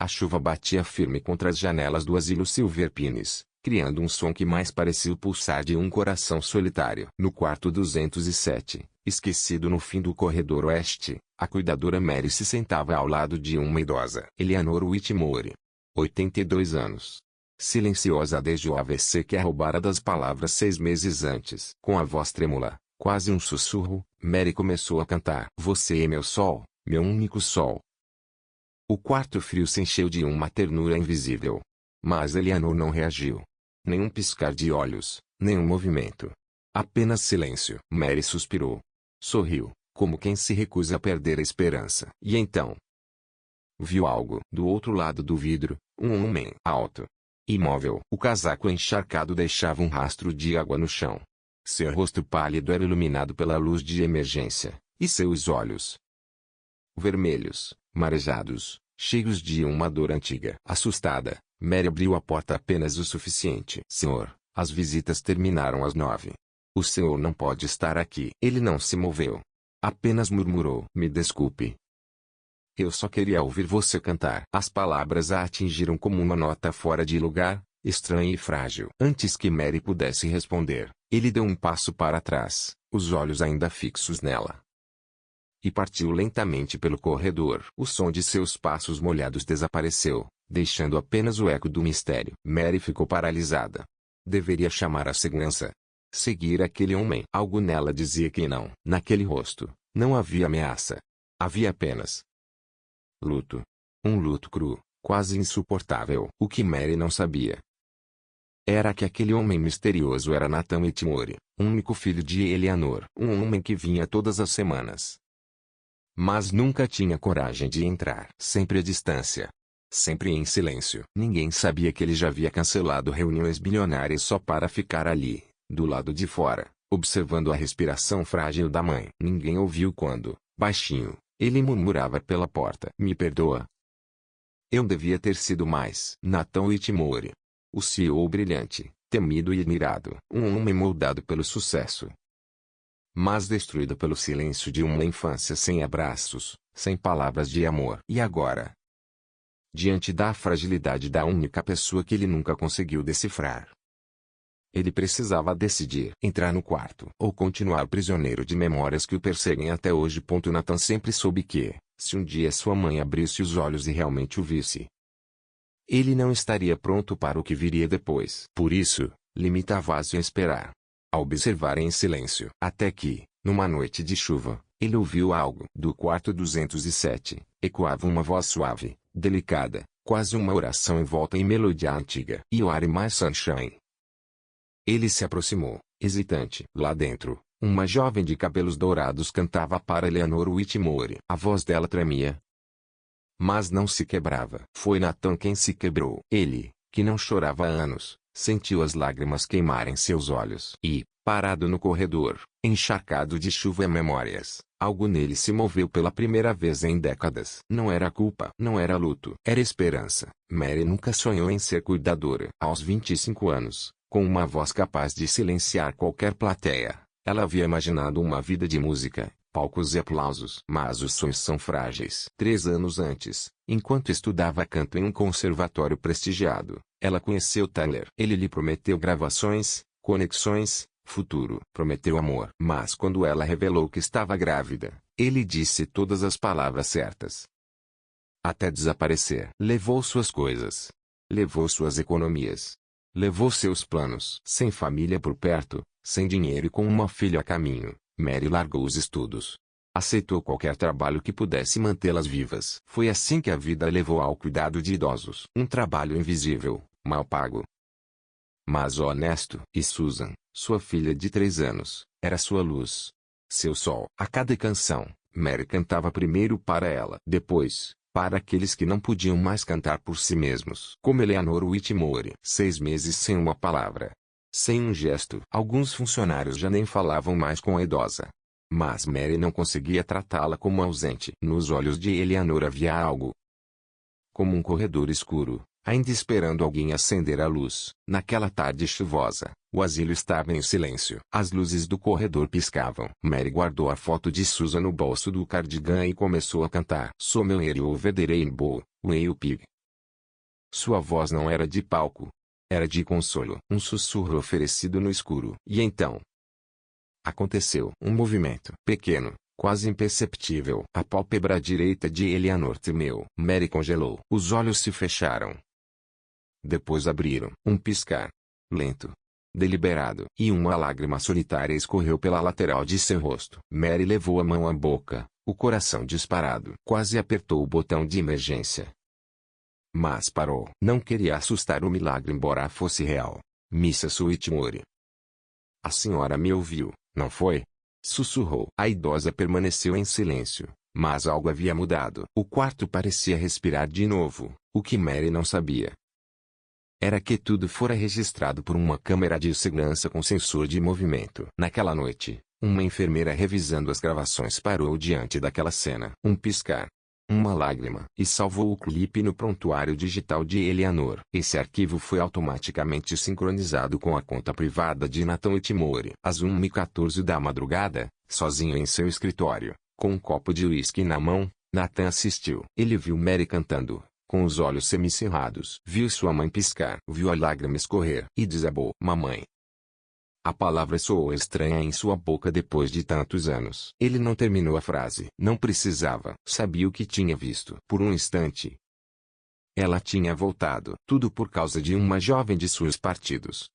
A chuva batia firme contra as janelas do asilo Silver Pines, criando um som que mais parecia o pulsar de um coração solitário. No quarto 207, esquecido no fim do corredor oeste, a cuidadora Mary se sentava ao lado de uma idosa. Eleanor Whitmore. 82 anos. Silenciosa desde o AVC que a roubara das palavras 6 meses antes. Com a voz trêmula, quase um sussurro, Mary começou a cantar. Você é meu sol, meu único sol. O quarto frio se encheu de uma ternura invisível. Mas Eleanor não reagiu. Nenhum piscar de olhos, nenhum movimento. Apenas silêncio. Mary suspirou. Sorriu, como quem se recusa a perder a esperança. E então viu algo. Do outro lado do vidro, um homem alto, imóvel. O casaco encharcado deixava um rastro de água no chão. Seu rosto pálido era iluminado pela luz de emergência, e seus olhos vermelhos, marejados, cheios de uma dor antiga. Assustada, Mary abriu a porta apenas o suficiente. Senhor, as visitas terminaram às 9. O senhor não pode estar aqui. Ele não se moveu. Apenas murmurou. Me desculpe. Eu só queria ouvir você cantar. As palavras a atingiram como uma nota fora de lugar, estranha e frágil. Antes que Mary pudesse responder, ele deu um passo para trás, os olhos ainda fixos nela. E partiu lentamente pelo corredor. O som de seus passos molhados desapareceu, deixando apenas o eco do mistério. Mary ficou paralisada. Deveria chamar a segurança. Seguir aquele homem. Algo nela dizia que não. Naquele rosto, não havia ameaça. Havia apenas luto. Um luto cru, quase insuportável. O que Mary não sabia era que aquele homem misterioso era Nathan Whitmore, único filho de Eleanor. Um homem que vinha todas as semanas, mas nunca tinha coragem de entrar. Sempre à distância. Sempre em silêncio. Ninguém sabia que ele já havia cancelado reuniões bilionárias só para ficar ali, do lado de fora, observando a respiração frágil da mãe. Ninguém ouviu quando, baixinho, ele murmurava pela porta. Me perdoa. Eu devia ter sido mais. Nathan Whitmore. O CEO brilhante, temido e admirado. Um homem moldado pelo sucesso, mas destruído pelo silêncio de uma infância sem abraços, sem palavras de amor. E agora, diante da fragilidade da única pessoa que ele nunca conseguiu decifrar, ele precisava decidir: entrar no quarto ou continuar prisioneiro de memórias que o perseguem até hoje. Nathan sempre soube que, se um dia sua mãe abrisse os olhos e realmente o visse, ele não estaria pronto para o que viria depois. Por isso, limitava-se a esperar, a observar em silêncio. Até que, numa noite de chuva, ele ouviu algo. Do quarto 207, ecoava uma voz suave, delicada, quase uma oração envolta em melodia antiga. You are my sunshine. Ele se aproximou, hesitante. Lá dentro, uma jovem de cabelos dourados cantava para Eleanor Whitmore. A voz dela tremia, mas não se quebrava. Foi Nathan quem se quebrou. Ele, que não chorava há anos, sentiu as lágrimas queimarem seus olhos. E, parado no corredor, encharcado de chuva e memórias, algo nele se moveu pela primeira vez em décadas. Não era culpa, não era luto, era esperança. Mary nunca sonhou em ser cuidadora. Aos 25 anos, com uma voz capaz de silenciar qualquer plateia, ela havia imaginado uma vida de música, palcos e aplausos. Mas os sonhos são frágeis. 3 anos antes, enquanto estudava canto em um conservatório prestigiado, ela conheceu Tyler. Ele lhe prometeu gravações, conexões, futuro. Prometeu amor. Mas quando ela revelou que estava grávida, ele disse todas as palavras certas. Até desaparecer. Levou suas coisas. Levou suas economias. Levou seus planos. Sem família por perto, sem dinheiro e com uma filha a caminho, Mary largou os estudos. Aceitou qualquer trabalho que pudesse mantê-las vivas. Foi assim que a vida a levou ao cuidado de idosos. Um trabalho invisível, mal pago, mas honesto. E Susan, sua filha de 3 anos, era sua luz, seu sol. A cada canção, Mary cantava primeiro para ela. Depois, para aqueles que não podiam mais cantar por si mesmos. Como Eleanor Whitmore. 6 meses sem uma palavra. Sem um gesto. Alguns funcionários já nem falavam mais com a idosa. Mas Mary não conseguia tratá-la como ausente. Nos olhos de Eleanor havia algo como um corredor escuro, ainda esperando alguém acender a luz. Naquela tarde chuvosa, o asilo estava em silêncio. As luzes do corredor piscavam. Mary guardou a foto de Susan no bolso do cardigan e começou a cantar. Somewhere over the rainbow, way up. Sua voz não era de palco. Era de consolo. Um sussurro oferecido no escuro. E então aconteceu um movimento pequeno, quase imperceptível. A pálpebra direita de Eleanor tremeu. Mary congelou. Os olhos se fecharam. Depois abriram. Um piscar lento, deliberado, e uma lágrima solitária escorreu pela lateral de seu rosto. Mary levou a mão à boca, o coração disparado. Quase apertou o botão de emergência. Mas parou. Não queria assustar o milagre embora fosse real. Mrs. Whitmore. A senhora me ouviu, não foi? Sussurrou. A idosa permaneceu em silêncio, mas algo havia mudado. O quarto parecia respirar de novo. O que Mary não sabia era que tudo fora registrado por uma câmera de segurança com sensor de movimento. Naquela noite, uma enfermeira revisando as gravações parou diante daquela cena. Um piscar, uma lágrima, e salvou o clipe no prontuário digital de Eleanor. Esse arquivo foi automaticamente sincronizado com a conta privada de Nathan Whitmore. Às 1h14 da madrugada, sozinho em seu escritório, com um copo de uísque na mão, Nathan assistiu. Ele viu Mary cantando, com os olhos semicerrados. Viu sua mãe piscar. Viu a lágrima escorrer. E desabou. Mamãe. A palavra soou estranha em sua boca depois de tantos anos. Ele não terminou a frase. Não precisava. Sabia o que tinha visto. Por um instante, ela tinha voltado. Tudo por causa de uma jovem de seus partidos.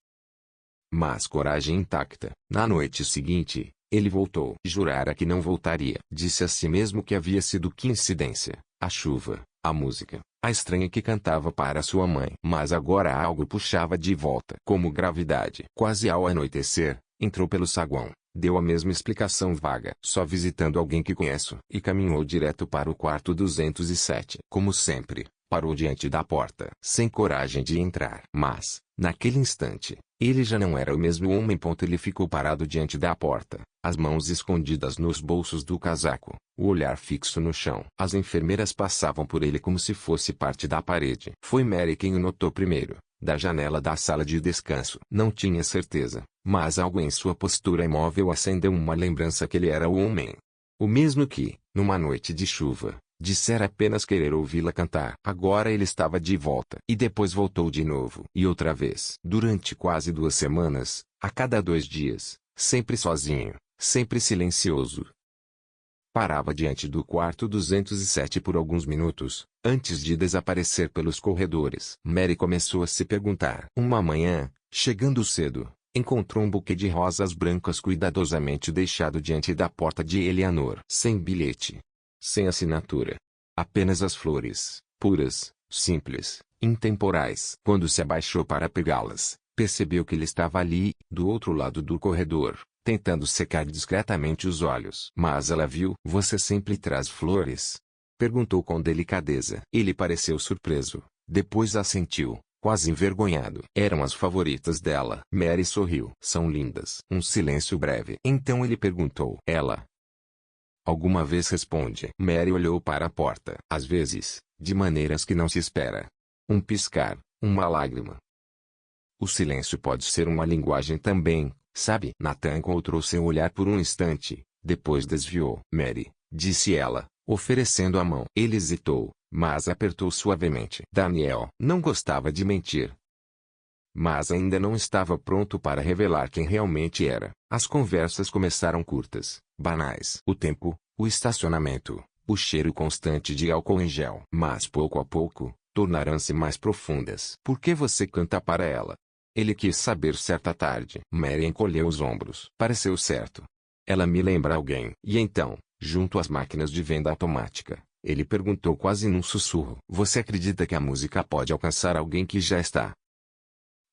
Mas coragem intacta. Na noite seguinte, ele voltou. Jurara que não voltaria. Disse a si mesmo que havia sido coincidência. A chuva, a música, a estranha que cantava para sua mãe. Mas agora algo puxava de volta. Como gravidade. Quase ao anoitecer, entrou pelo saguão, deu a mesma explicação vaga. Só visitando alguém que conheço. E caminhou direto para o quarto 207. Como sempre, parou diante da porta. Sem coragem de entrar. Mas, naquele instante, ele já não era o mesmo homem. Ele ficou parado diante da porta, as mãos escondidas nos bolsos do casaco, o olhar fixo no chão. As enfermeiras passavam por ele como se fosse parte da parede. Foi Mary quem o notou primeiro, da janela da sala de descanso. Não tinha certeza, mas algo em sua postura imóvel acendeu uma lembrança que ele era o homem. O mesmo que, numa noite de chuva, dissera apenas querer ouvi-la cantar. Agora ele estava de volta. E depois voltou de novo. E outra vez. Durante quase 2 semanas, a cada 2 dias, sempre sozinho, sempre silencioso. Parava diante do quarto 207 por alguns minutos, antes de desaparecer pelos corredores. Mary começou a se perguntar. Uma manhã, chegando cedo, encontrou um buquê de rosas brancas cuidadosamente deixado diante da porta de Eleanor. Sem bilhete. Sem assinatura. Apenas as flores, puras, simples, intemporais. Quando se abaixou para pegá-las, percebeu que ele estava ali, do outro lado do corredor, tentando secar discretamente os olhos. Mas ela viu. Você sempre traz flores? Perguntou com delicadeza. Ele pareceu surpreso, depois assentiu, quase envergonhado. Eram as favoritas dela. Mary sorriu. São lindas. Um silêncio breve. Então ele perguntou. Ela alguma vez responde. Mary olhou para a porta. Às vezes, de maneiras que não se espera. Um piscar, uma lágrima. O silêncio pode ser uma linguagem também, sabe? Nathan encontrou seu olhar por um instante, depois desviou. Mary, disse ela, oferecendo a mão. Ele hesitou, mas apertou suavemente. Daniel não gostava de mentir, mas ainda não estava pronto para revelar quem realmente era. As conversas começaram curtas, banais. O tempo, o estacionamento, o cheiro constante de álcool em gel. Mas pouco a pouco, tornaram-se mais profundas. Por que você canta para ela? Ele quis saber certa tarde. Mary encolheu os ombros. Pareceu certo. Ela me lembra alguém. E então, junto às máquinas de venda automática, ele perguntou quase num sussurro. Você acredita que a música pode alcançar alguém que já está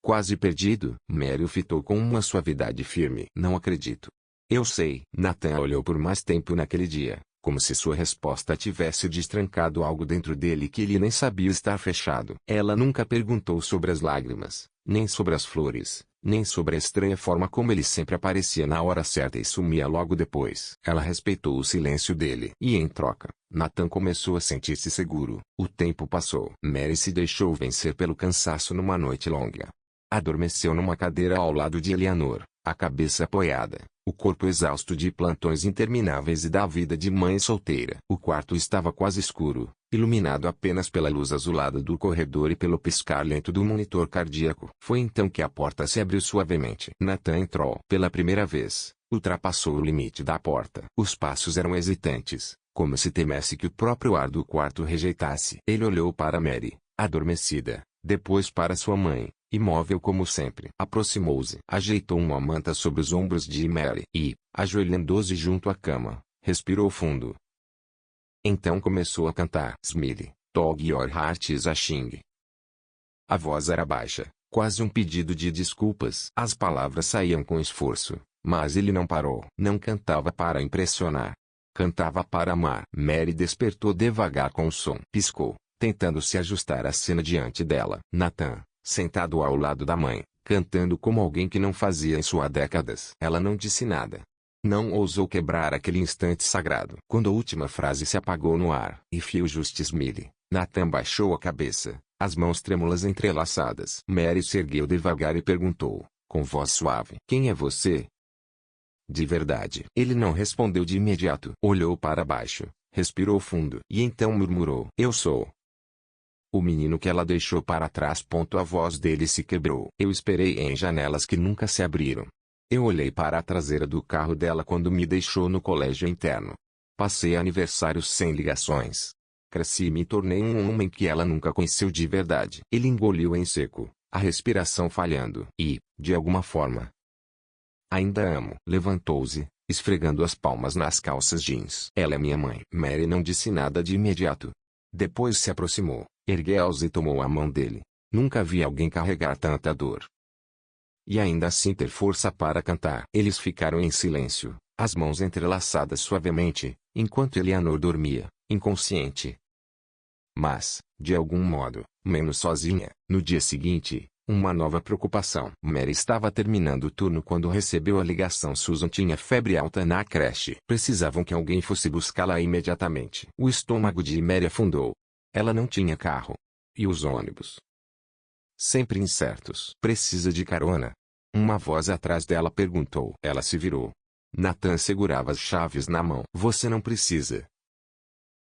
quase perdido? Mary o fitou com uma suavidade firme. Não acredito. Eu sei. Nathan olhou por mais tempo naquele dia, como se sua resposta tivesse destrancado algo dentro dele que ele nem sabia estar fechado. Ela nunca perguntou sobre as lágrimas, nem sobre as flores, nem sobre a estranha forma como ele sempre aparecia na hora certa e sumia logo depois. Ela respeitou o silêncio dele. E em troca, Nathan começou a sentir-se seguro. O tempo passou. Mary se deixou vencer pelo cansaço numa noite longa. Adormeceu numa cadeira ao lado de Eleanor, a cabeça apoiada, o corpo exausto de plantões intermináveis e da vida de mãe solteira. O quarto estava quase escuro, iluminado apenas pela luz azulada do corredor e pelo piscar lento do monitor cardíaco. Foi então que a porta se abriu suavemente. Nathan entrou. Pela primeira vez, ultrapassou o limite da porta. Os passos eram hesitantes, como se temesse que o próprio ar do quarto rejeitasse. Ele olhou para Mary, adormecida, depois para sua mãe, imóvel como sempre. Aproximou-se, ajeitou uma manta sobre os ombros de Mary e, ajoelhando-se junto à cama, respirou fundo. Então começou a cantar Smiley, Tog Your Heart is a Sing. A voz era baixa, quase um pedido de desculpas. As palavras saíam com esforço, mas ele não parou. Não cantava para impressionar. Cantava para amar. Mary despertou devagar com o som. Piscou, tentando se ajustar à cena diante dela. Nathan, sentado ao lado da mãe, cantando como alguém que não fazia isso há décadas. Ela não disse nada. Não ousou quebrar aquele instante sagrado. Quando a última frase se apagou no ar. If you just smile, Nathan baixou a cabeça, as mãos trêmulas entrelaçadas. Mary se ergueu devagar e perguntou, com voz suave: Quem é você? De verdade. Ele não respondeu de imediato. Olhou para baixo, respirou fundo e então murmurou: Eu sou o menino que ela deixou para trás. A voz dele se quebrou. Eu esperei em janelas que nunca se abriram. Eu olhei para a traseira do carro dela quando me deixou no colégio interno. Passei aniversários sem ligações. Cresci e me tornei um homem que ela nunca conheceu de verdade. Ele engoliu em seco, a respiração falhando. E, de alguma forma, ainda amo. Levantou-se, esfregando as palmas nas calças jeans. Ela é minha mãe. Mary não disse nada de imediato. Depois se aproximou, ergueu-se e tomou a mão dele. Nunca vi alguém carregar tanta dor. E ainda assim ter força para cantar. Eles ficaram em silêncio, as mãos entrelaçadas suavemente, enquanto Eleanor dormia, inconsciente. Mas, de algum modo, menos sozinha. No dia seguinte, uma nova preocupação. Mary estava terminando o turno quando recebeu a ligação. Susan tinha febre alta na creche. Precisavam que alguém fosse buscá-la imediatamente. O estômago de Mary afundou. Ela não tinha carro. E os ônibus? Sempre incertos. Precisa de carona? Uma voz atrás dela perguntou. Ela se virou. Nathan segurava as chaves na mão. Você não precisa.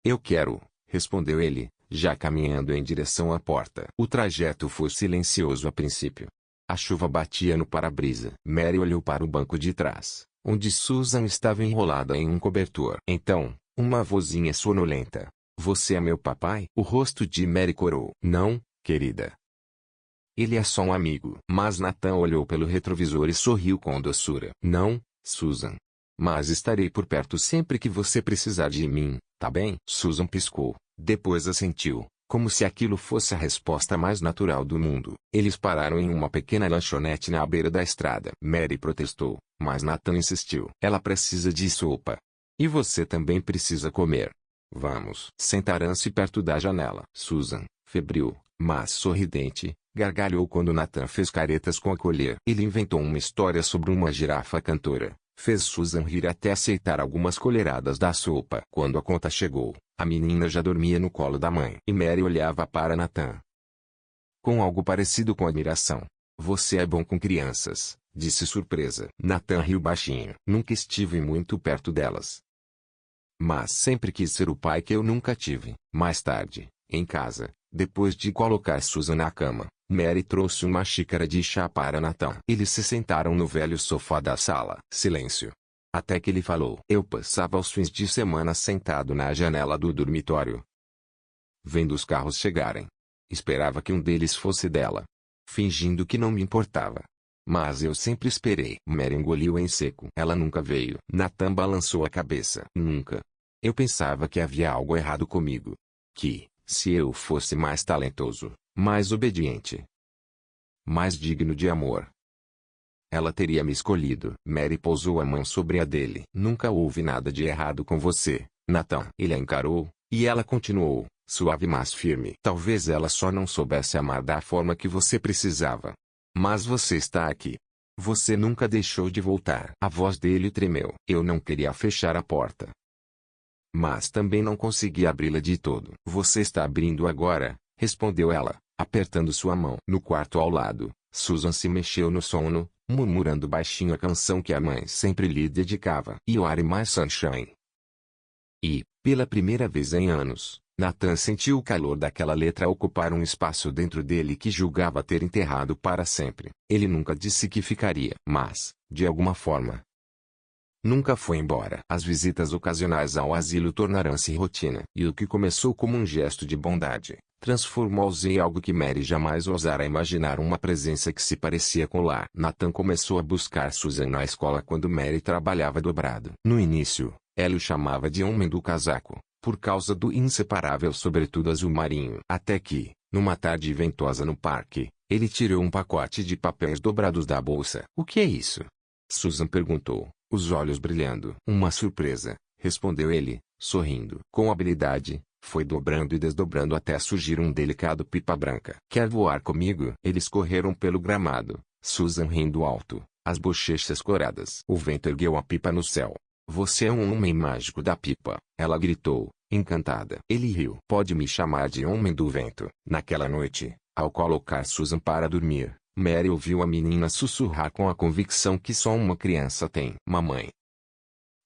Eu quero, respondeu ele, já caminhando em direção à porta. O trajeto foi silencioso a princípio. A chuva batia no para-brisa. Mary olhou para o banco de trás, onde Susan estava enrolada em um cobertor. Então, uma vozinha sonolenta. Você é meu papai? O rosto de Mary corou. Não, querida. Ele é só um amigo. Mas Nathan olhou pelo retrovisor e sorriu com doçura. Não, Susan. Mas estarei por perto sempre que você precisar de mim, tá bem? Susan piscou, depois assentiu, como se aquilo fosse a resposta mais natural do mundo. Eles pararam em uma pequena lanchonete na beira da estrada. Mary protestou, mas Nathan insistiu. Ela precisa de sopa. E você também precisa comer. Vamos. Sentaram-se perto da janela. Susan, febril, mas sorridente, gargalhou quando Nathan fez caretas com a colher. Ele inventou uma história sobre uma girafa cantora. Fez Susan rir até aceitar algumas colheradas da sopa. Quando a conta chegou, a menina já dormia no colo da mãe. E Mary olhava para Nathan com algo parecido com admiração. Você é bom com crianças, disse surpresa. Nathan riu baixinho. Nunca estive muito perto delas. Mas sempre quis ser o pai que eu nunca tive. Mais tarde, em casa, depois de colocar Susan na cama, Mary trouxe uma xícara de chá para Nathan. Eles se sentaram no velho sofá da sala. Silêncio. Até que ele falou. Eu passava os fins de semana sentado na janela do dormitório, vendo os carros chegarem. Esperava que um deles fosse dela, fingindo que não me importava. Mas eu sempre esperei. Mary engoliu em seco. Ela nunca veio. Nathan balançou a cabeça. Nunca. Eu pensava que havia algo errado comigo. Que, se eu fosse mais talentoso, mais obediente, mais digno de amor, ela teria me escolhido. Mary pousou a mão sobre a dele. Nunca houve nada de errado com você, Nathan. Ele a encarou, e ela continuou, suave mas firme. Talvez ela só não soubesse amar da forma que você precisava. Mas você está aqui. Você nunca deixou de voltar. A voz dele tremeu. Eu não queria fechar a porta, mas também não consegui abri-la de todo. Você está abrindo agora, respondeu ela, apertando sua mão. No quarto ao lado, Susan se mexeu no sono, murmurando baixinho a canção que a mãe sempre lhe dedicava. You are my sunshine. E, pela primeira vez em anos, Nathan sentiu o calor daquela letra ocupar um espaço dentro dele que julgava ter enterrado para sempre. Ele nunca disse que ficaria, mas, de alguma forma, nunca foi embora. As visitas ocasionais ao asilo tornaram-se rotina. E o que começou como um gesto de bondade, transformou-se em algo que Mary jamais ousara imaginar, uma presença que se parecia com lá. Nathan começou a buscar Susan na escola quando Mary trabalhava dobrado. No início, ela o chamava de homem do casaco, por causa do inseparável sobretudo azul marinho. Até que, numa tarde ventosa no parque, ele tirou um pacote de papéis dobrados da bolsa. "O que é isso?" Susan perguntou, os olhos brilhando. "Uma surpresa", respondeu ele, sorrindo. Com habilidade, foi dobrando e desdobrando até surgir um delicado pipa branca. "Quer voar comigo?" Eles correram pelo gramado, Susan rindo alto, as bochechas coradas. O vento ergueu a pipa no céu. "Você é um homem mágico da pipa", ela gritou, encantada. Ele riu. "Pode me chamar de Homem do Vento." Naquela noite, ao colocar Susan para dormir, Mary ouviu a menina sussurrar com a convicção que só uma criança tem. "Mamãe,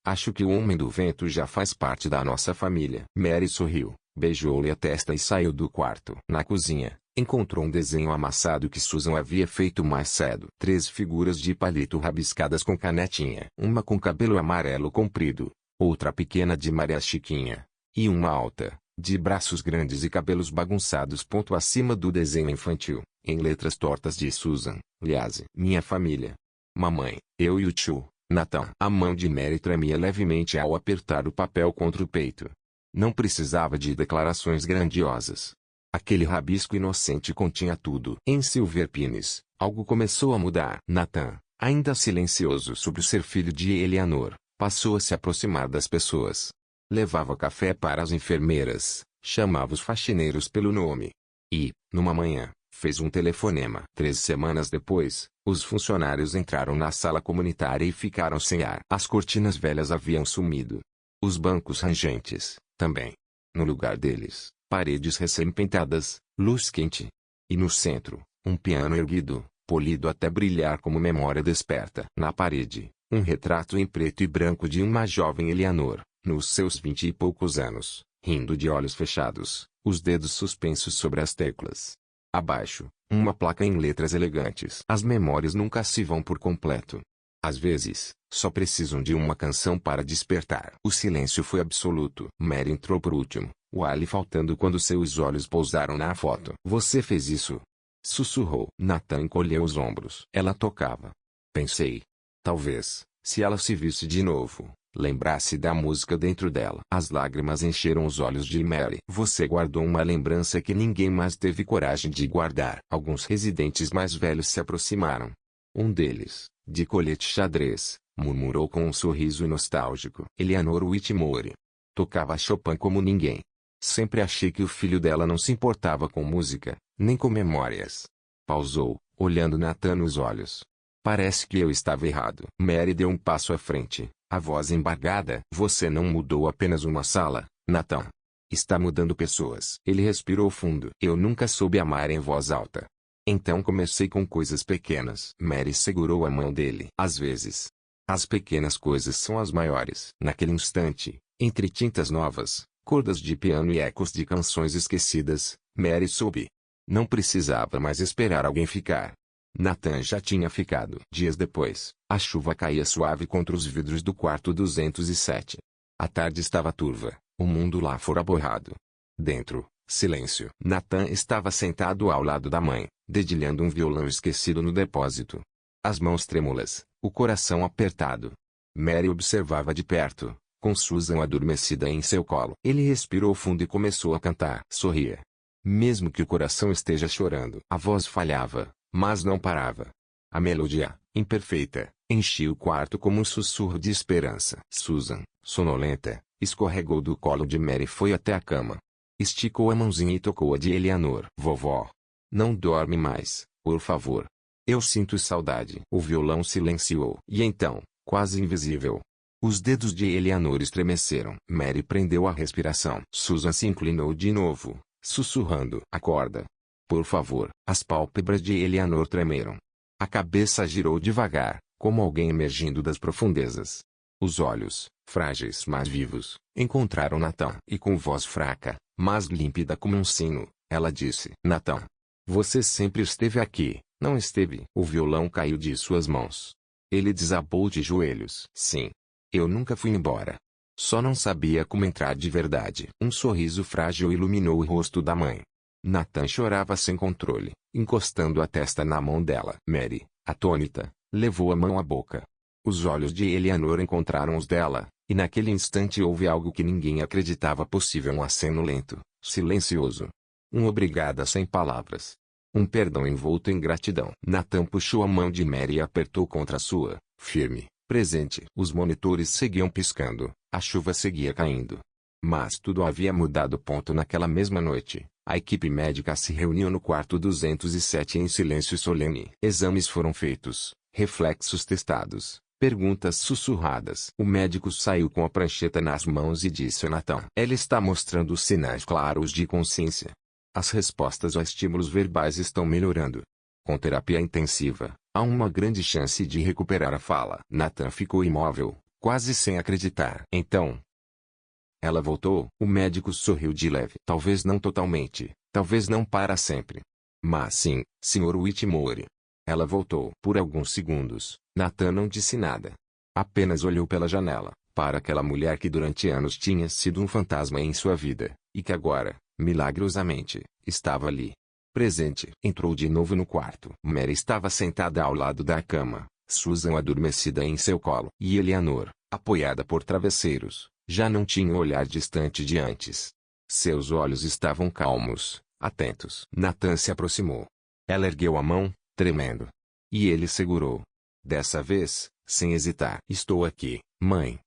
acho que o Homem do Vento já faz parte da nossa família." Mary sorriu, beijou-lhe a testa e saiu do quarto. Na cozinha, encontrou um desenho amassado que Susan havia feito mais cedo. 3 figuras de palito rabiscadas com canetinha. Uma com cabelo amarelo comprido, outra pequena de Maria Chiquinha, e uma alta, de braços grandes e cabelos bagunçados. Ponto acima do desenho infantil, em letras tortas de Susan, Liase. "Minha família. Mamãe, eu e o tio, Nathan." A mão de Mary tremia levemente ao apertar o papel contra o peito. Não precisava de declarações grandiosas. Aquele rabisco inocente continha tudo. Em Silver Pines, algo começou a mudar. Nathan, ainda silencioso sobre ser filho de Eleanor, passou a se aproximar das pessoas. Levava café para as enfermeiras, chamava os faxineiros pelo nome. E, numa manhã, fez um telefonema. 3 semanas depois, os funcionários entraram na sala comunitária e ficaram sem ar. As cortinas velhas haviam sumido. Os bancos rangentes, também. No lugar deles, paredes recém-pintadas, luz quente. E no centro, um piano erguido, polido até brilhar como memória desperta. Na parede, um retrato em preto e branco de uma jovem Eleanor, nos seus 20 e poucos anos, rindo de olhos fechados, os dedos suspensos sobre as teclas. Abaixo, uma placa em letras elegantes. "As memórias nunca se vão por completo. Às vezes, só precisam de uma canção para despertar." O silêncio foi absoluto. Mary entrou por último, o ar lhe faltando quando seus olhos pousaram na foto. "Você fez isso?" sussurrou. Nathan encolheu os ombros. "Ela tocava. Pensei. Talvez, se ela se visse de novo, lembrasse da música dentro dela." As lágrimas encheram os olhos de Mary. "Você guardou uma lembrança que ninguém mais teve coragem de guardar." Alguns residentes mais velhos se aproximaram. Um deles, de colete xadrez, murmurou com um sorriso nostálgico. "Eleanor Whitmore. Tocava Chopin como ninguém. Sempre achei que o filho dela não se importava com música, nem com memórias." Pausou, olhando Nathan nos olhos. "Parece que eu estava errado." Mary deu um passo à frente, a voz embargada. "Você não mudou apenas uma sala, Nathan. Está mudando pessoas." Ele respirou fundo. "Eu nunca soube amar em voz alta. Então comecei com coisas pequenas." Mary segurou a mão dele. "Às vezes, as pequenas coisas são as maiores." Naquele instante, entre tintas novas, cordas de piano e ecos de canções esquecidas, Mary soube. Não precisava mais esperar alguém ficar. Nathan já tinha ficado. Dias depois, a chuva caía suave contra os vidros do quarto 207. A tarde estava turva, o mundo lá fora borrado. Dentro, silêncio. Nathan estava sentado ao lado da mãe, dedilhando um violão esquecido no depósito. As mãos trêmulas, o coração apertado. Mary observava de perto, com Susan adormecida em seu colo. Ele respirou fundo e começou a cantar. Sorria. Mesmo que o coração esteja chorando. A voz falhava, mas não parava. A melodia, imperfeita, enchia o quarto como um sussurro de esperança. Susan, sonolenta, escorregou do colo de Mary e foi até a cama. Esticou a mãozinha e tocou a de Eleanor. "Vovó, não dorme mais, por favor. Eu sinto saudade." O violão silenciou. E então, quase invisível, os dedos de Eleanor estremeceram. Mary prendeu a respiração. Susan se inclinou de novo, sussurrando. "Acorda. Por favor." As pálpebras de Eleanor tremeram. A cabeça girou devagar, como alguém emergindo das profundezas. Os olhos, frágeis mas vivos, encontraram Nathan. E com voz fraca, mas límpida como um sino, ela disse: Nathan, você sempre esteve aqui, não esteve? O violão caiu de suas mãos. Ele desabou de joelhos. Sim. Eu nunca fui embora. Só não sabia como entrar de verdade. Um sorriso frágil iluminou o rosto da mãe. Nathan chorava sem controle, encostando a testa na mão dela. Mary, atônita, levou a mão à boca. Os olhos de Eleanor encontraram os dela, e naquele instante houve algo que ninguém acreditava possível: um aceno lento, silencioso. Um obrigada sem palavras. Um perdão envolto em gratidão. Nathan puxou a mão de Mary e apertou contra a sua, firme, presente. Os monitores seguiam piscando, a chuva seguia caindo. Mas tudo havia mudado. Naquela mesma noite, a equipe médica se reuniu no quarto 207 em silêncio solene. Exames foram feitos, reflexos testados, perguntas sussurradas. O médico saiu com a prancheta nas mãos e disse a Nathan: ela está mostrando sinais claros de consciência. As respostas a estímulos verbais estão melhorando. Com terapia intensiva, há uma grande chance de recuperar a fala. Nathan ficou imóvel, quase sem acreditar. Então, ela voltou. O médico sorriu de leve. Talvez não totalmente, talvez não para sempre. Mas sim, Sr. Whitmore. Ela voltou. Por alguns segundos, Nathan não disse nada. Apenas olhou pela janela, para aquela mulher que durante anos tinha sido um fantasma em sua vida, e que agora, milagrosamente, estava ali. Presente. Entrou de novo no quarto. Mary estava sentada ao lado da cama, Susan adormecida em seu colo. E Eleanor, apoiada por travesseiros, já não tinha o olhar distante de antes. Seus olhos estavam calmos, atentos. Nathan se aproximou. Ela ergueu a mão, tremendo. E ele segurou. Dessa vez, sem hesitar. Estou aqui, mãe.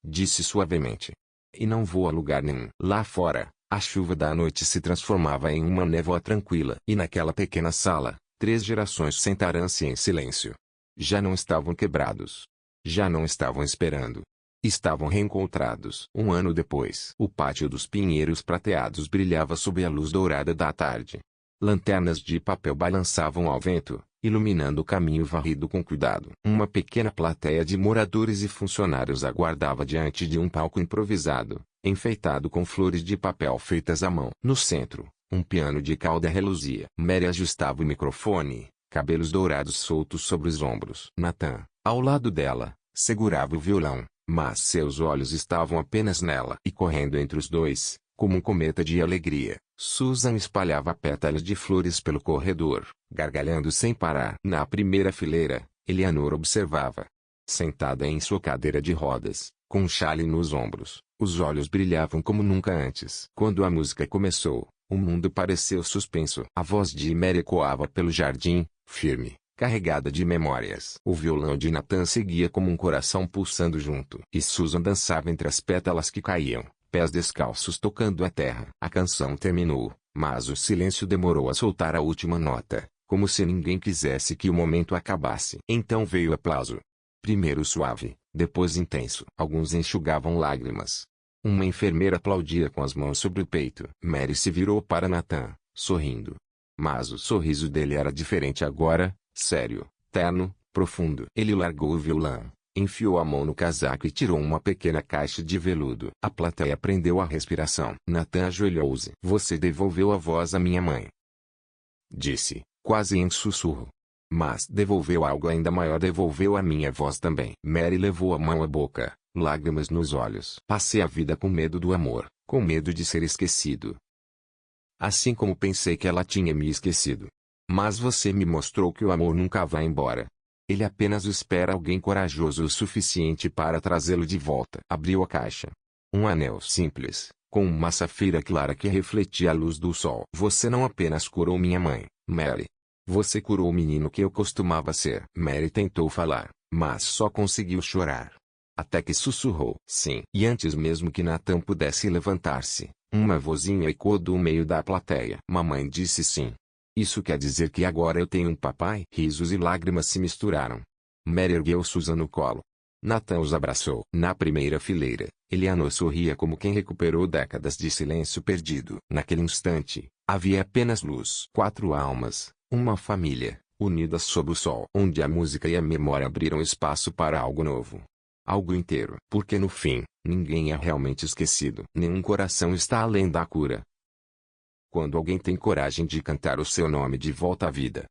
Disse suavemente. E não vou a lugar nenhum. Lá fora, a chuva da noite se transformava em uma névoa tranquila. E naquela pequena sala, 3 gerações sentaram-se em silêncio. Já não estavam quebrados. Já não estavam esperando. Estavam reencontrados. Um ano depois, o pátio dos pinheiros prateados brilhava sob a luz dourada da tarde. Lanternas de papel balançavam ao vento, iluminando o caminho varrido com cuidado. Uma pequena plateia de moradores e funcionários aguardava diante de um palco improvisado, enfeitado com flores de papel feitas à mão. No centro, um piano de cauda reluzia. Mary ajustava o microfone, cabelos dourados soltos sobre os ombros. Nathan, ao lado dela, segurava o violão, mas seus olhos estavam apenas nela. E correndo entre os dois, como um cometa de alegria, Susan espalhava pétalas de flores pelo corredor, gargalhando sem parar. Na primeira fileira, Eleanor observava. Sentada em sua cadeira de rodas, com um chale nos ombros, os olhos brilhavam como nunca antes. Quando a música começou, o mundo pareceu suspenso. A voz de Mary ecoava pelo jardim, firme, carregada de memórias. O violão de Nathan seguia como um coração pulsando junto. E Susan dançava entre as pétalas que caíam, pés descalços tocando a terra. A canção terminou, mas o silêncio demorou a soltar a última nota, como se ninguém quisesse que o momento acabasse. Então veio o aplauso. Primeiro suave, depois intenso. Alguns enxugavam lágrimas. Uma enfermeira aplaudia com as mãos sobre o peito. Mary se virou para Nathan, sorrindo. Mas o sorriso dele era diferente agora, sério, terno, profundo. Ele largou o violão, enfiou a mão no casaco e tirou uma pequena caixa de veludo. A plateia prendeu a respiração. Nathan ajoelhou-se. Você devolveu a voz à minha mãe. Disse, quase em sussurro. Mas devolveu algo ainda maior. Devolveu a minha voz também. Mary levou a mão à boca, lágrimas nos olhos. Passei a vida com medo do amor, com medo de ser esquecido. Assim como pensei que ela tinha me esquecido. Mas você me mostrou que o amor nunca vai embora. Ele apenas espera alguém corajoso o suficiente para trazê-lo de volta. Abriu a caixa. Um anel simples, com uma safira clara que refletia a luz do sol. Você não apenas curou minha mãe, Mary. Você curou o menino que eu costumava ser. Mary tentou falar, mas só conseguiu chorar. Até que sussurrou. Sim. E antes mesmo que Nathan pudesse levantar-se, uma vozinha ecoou do meio da plateia. Mamãe disse sim. Isso quer dizer que agora eu tenho um papai? Risos e lágrimas se misturaram. Mary ergueu Susan no colo. Nathan os abraçou. Na primeira fileira, Eleanor sorria como quem recuperou décadas de silêncio perdido. Naquele instante, havia apenas luz. 4 almas, uma família, unidas sob o sol. Onde a música e a memória abriram espaço para algo novo. algo inteiro. Porque no fim, ninguém é realmente esquecido. Nenhum coração está além da cura. Quando alguém tem coragem de cantar o seu nome de volta à vida,